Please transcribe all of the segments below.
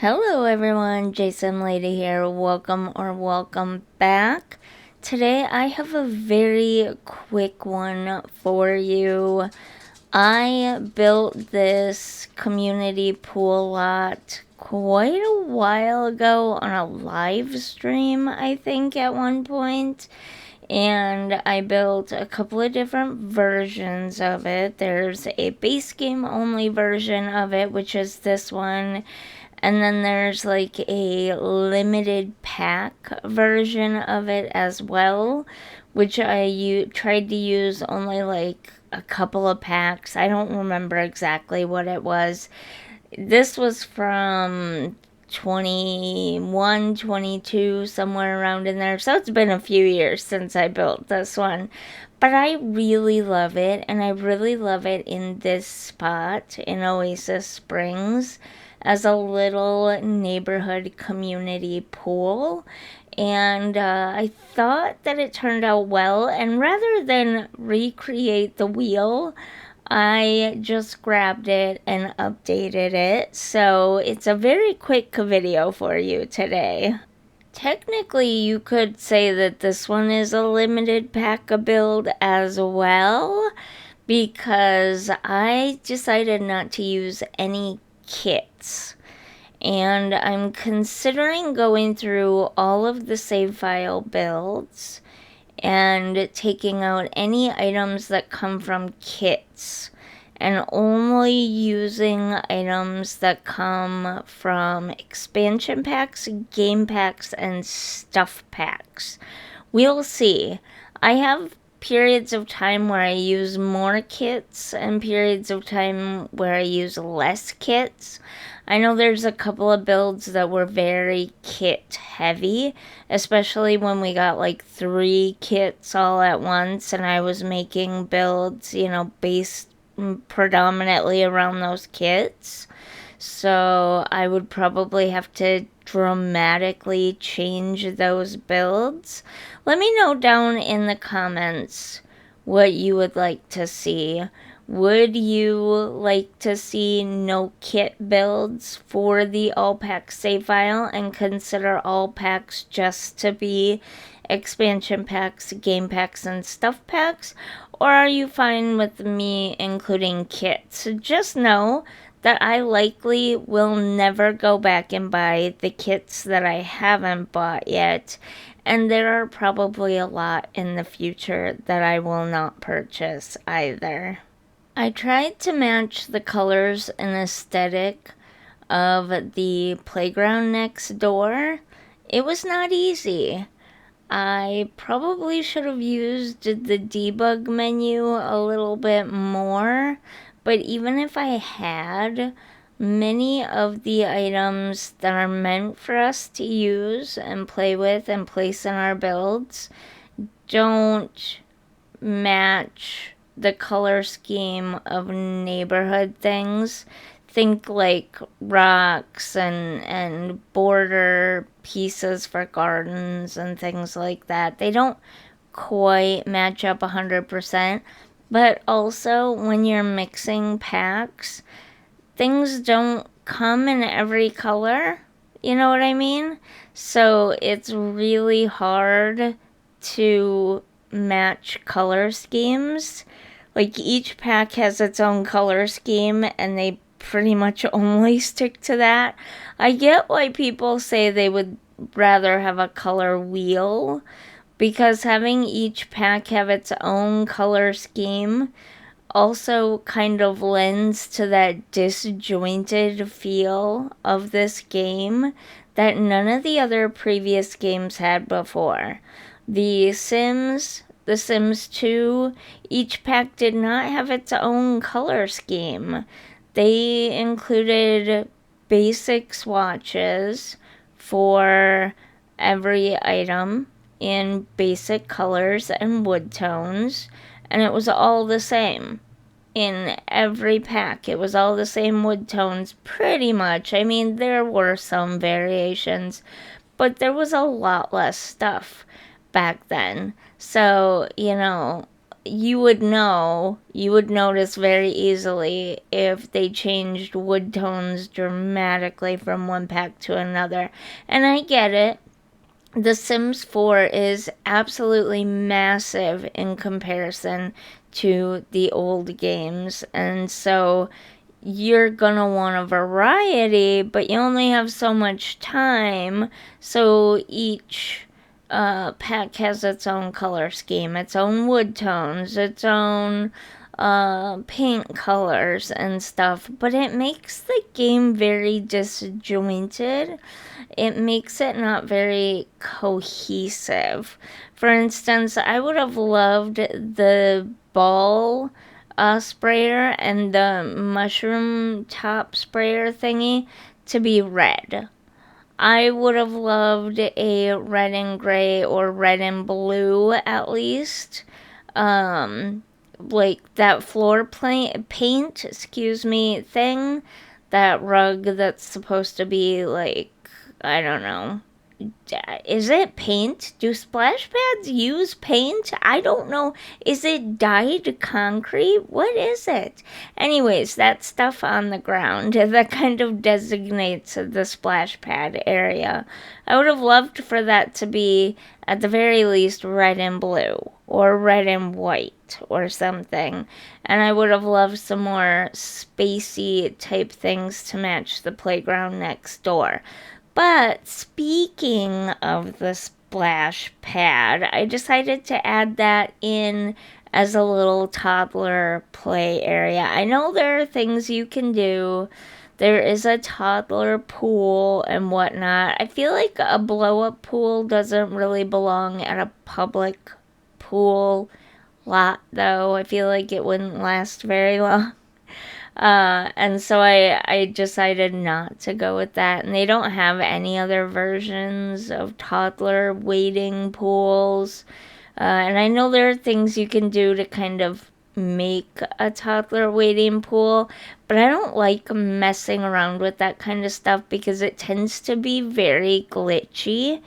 Hello everyone, JSimLady here. Welcome back. Today I have a very quick one for you. I built this community pool lot quite a while ago on a live stream, I think, at one point. And I built a couple of different versions of it. There's a base game only version of it, which is this one. And then there's like a limited pack version of it as well, which I tried to use only like a couple of packs. I don't remember exactly what it was. This was from 21, 22, somewhere around in there. So it's been a few years since I built this one. But I really love it, and I really love it in this spot in Oasis Springs as a little neighborhood community pool. And I thought that it turned out well, and rather than recreate the wheel, I just grabbed it and updated it, so it's a very quick video for you today. Technically, you could say that this one is a limited pack build as well, because I decided not to use any kits. And I'm considering going through all of the save file builds and taking out any items that come from kits and only using items that come from expansion packs, game packs, and stuff packs. We'll see. I have periods of time where I use more kits and periods of time where I use less kits. I know there's a couple of builds that were very kit heavy, especially when we got like 3 kits all at once and I was making builds, based predominantly around those kits. So I would probably have to dramatically change those builds. Let me know down in the comments what you would like to see. Would you like to see no kit builds for the all packs save file and consider all packs just to be expansion packs, game packs, and stuff packs? Or are you fine with me including kits? Just know that I likely will never go back and buy the kits that I haven't bought yet, and there are probably a lot in the future that I will not purchase either. I tried to match the colors and aesthetic of the playground next door. It was not easy. I probably should have used the debug menu a little bit more, but even if I had, many of the items that are meant for us to use and play with and place in our builds don't match the color scheme of neighborhood things. Think like rocks and border pieces for gardens and things like that. They don't quite match up 100%, but also when you're mixing packs, things don't come in every color. You know what I mean? So it's really hard to match color schemes. Like each pack has its own color scheme and they pretty much only stick to that. I get why people say they would rather have a color wheel, because having each pack have its own color scheme also kind of lends to that disjointed feel of this game that none of the other previous games had before. The Sims 2, each pack did not have its own color scheme. They included basic swatches for every item in basic colors and wood tones, and it was all the same in every pack. It was all the same wood tones pretty much. I mean, there were some variations, but there was a lot less stuff back then. So, you would notice very easily if they changed wood tones dramatically from one pack to another. And I get it. The Sims 4 is absolutely massive in comparison to the old games, and so you're gonna want a variety, but you only have so much time, so each pack has its own color scheme, its own wood tones, its own paint colors and stuff, but it makes the game very disjointed. It makes it not very cohesive. For instance, I would have loved the ball sprayer and the mushroom top sprayer thingy to be red. I would have loved a red and gray or red and blue at least. Like that floor paint, excuse me, thing. That rug that's supposed to be like, I don't know. Is it paint? Do splash pads use paint? I don't know. Is it dyed concrete? What is it? Anyways, that stuff on the ground that kind of designates the splash pad area. I would have loved for that to be, at the very least, red and blue or red and white or something. And I would have loved some more spacey type things to match the playground next door. But speaking of the splash pad, I decided to add that in as a little toddler play area. I know there are things you can do. There is a toddler pool and whatnot. I feel like a blow up pool doesn't really belong at a public pool lot, though. I feel like it wouldn't last very long. And so I decided not to go with that. And they don't have any other versions of toddler wading pools. And I know there are things you can do to kind of make a toddler wading pool, but I don't like messing around with that kind of stuff because it tends to be very glitchy.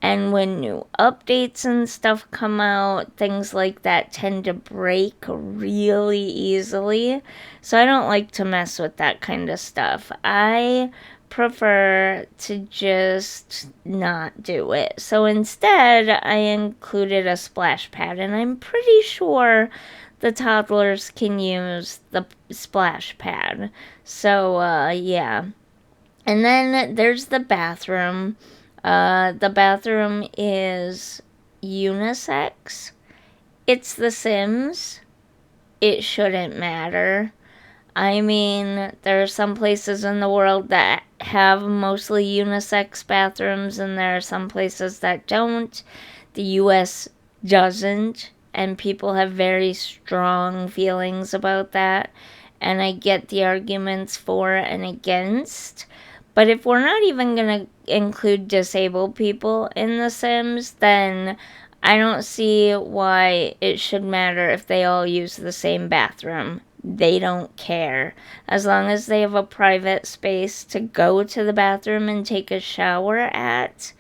And when new updates and stuff come out, things like that tend to break really easily. So I don't like to mess with that kind of stuff. I prefer to just not do it. So instead, I included a splash pad, and I'm pretty sure the toddlers can use the splash pad. So, yeah. And then there's the bathroom. The bathroom is unisex. It's The Sims. It shouldn't matter. I mean, there are some places in the world that have mostly unisex bathrooms, and there are some places that don't. The US doesn't, and people have very strong feelings about that. And I get the arguments for and against. But if we're not even going to include disabled people in The Sims, then I don't see why it should matter if they all use the same bathroom. They don't care. As long as they have a private space to go to the bathroom and take a shower at,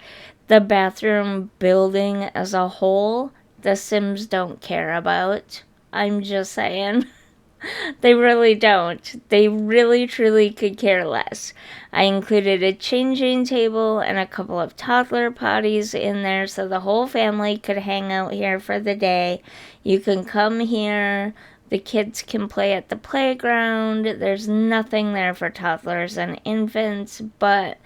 the bathroom building as a whole, The Sims don't care about. I'm just saying. They really don't. They really truly could care less. I included a changing table and a couple of toddler potties in there so the whole family could hang out here for the day. You can come here. The kids can play at the playground. There's nothing there for toddlers and infants, but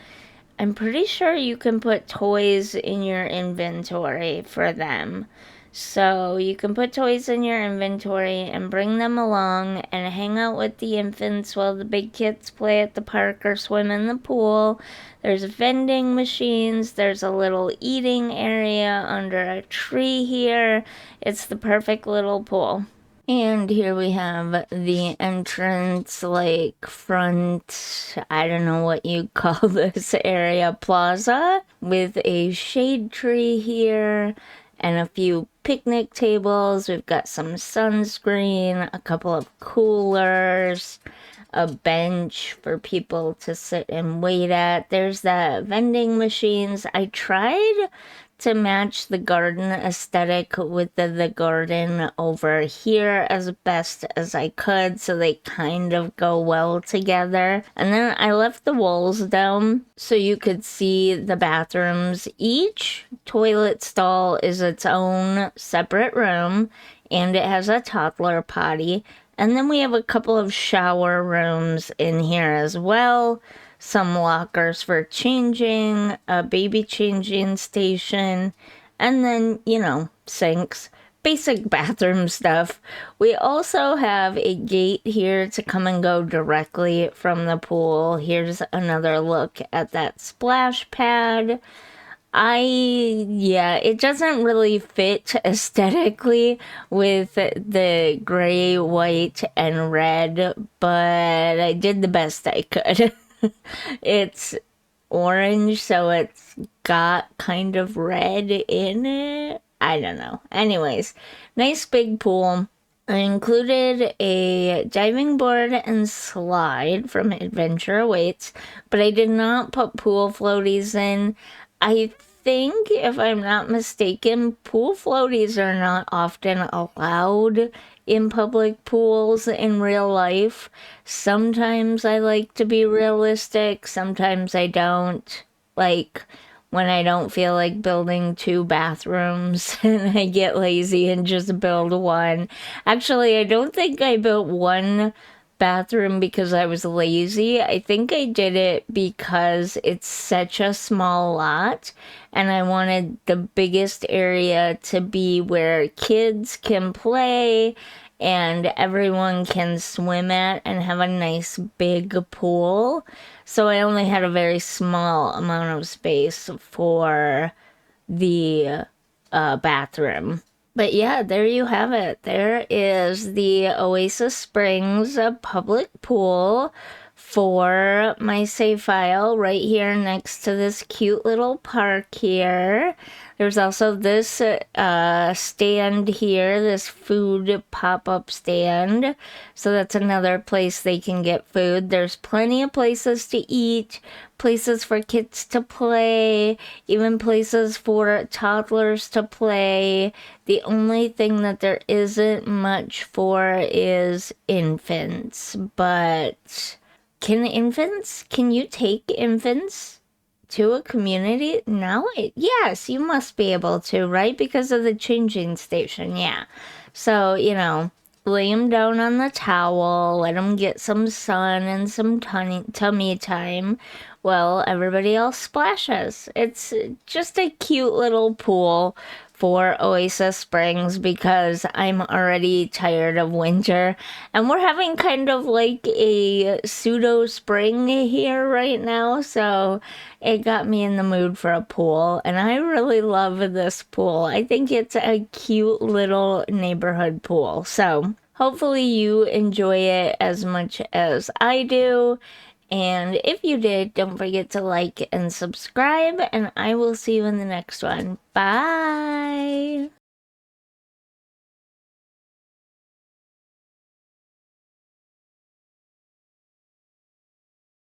I'm pretty sure you can put toys in your inventory for them. So you can put toys in your inventory and bring them along and hang out with the infants while the big kids play at the park or swim in the pool. There's vending machines. There's a little eating area under a tree here. It's the perfect little pool. And here we have the entrance, like front, I don't know what you call this area, plaza, with a shade tree here and a few picnic tables. We've got some sunscreen, a couple of coolers, a bench for people to sit and wait at. There's the vending machines. I tried to match the garden aesthetic with the garden over here as best as I could, so they kind of go well together. And then I left the walls down so you could see the bathrooms. Each toilet stall is its own separate room, and it has a toddler potty. And then we have a couple of shower rooms in here as well, some lockers for changing, a baby changing station, and then, sinks, basic bathroom stuff. We also have a gate here to come and go directly from the pool. Here's another look at that splash pad. It doesn't really fit aesthetically with the gray, white, and red, but I did the best I could. It's orange, so it's got kind of red in it. I don't know. Anyways, nice big pool. I included a diving board and slide from Adventure Awaits, but I did not put pool floaties in. I think, if I'm not mistaken, pool floaties are not often allowed in public pools in real life. Sometimes I like to be realistic, sometimes I don't. Like, when I don't feel like building 2 bathrooms and I get lazy and just build one. Actually, I don't think I built 1 bathroom because I was lazy. I think I did it because it's such a small lot and I wanted the biggest area to be where kids can play and everyone can swim at and have a nice big pool. So I only had a very small amount of space for the bathroom. But yeah, there you have it. There is the Oasis Springs public pool for my save file right here next to this cute little park here. There's also this stand here, this food pop-up stand. So that's another place they can get food. There's plenty of places to eat, places for kids to play, even places for toddlers to play. The only thing that there isn't much for is infants. But can you take infants to a community? No? Yes, you must be able to, right? Because of the changing station, yeah. So, lay them down on the towel, let them get some sun and some tummy time. Well, everybody else splashes. It's just a cute little pool for Oasis Springs because I'm already tired of winter and we're having kind of like a pseudo spring here right now, so it got me in the mood for a pool and I really love this pool. I think it's a cute little neighborhood pool, so hopefully you enjoy it as much as I do. And if you did, don't forget to like and subscribe, and I will see you in the next one. Bye!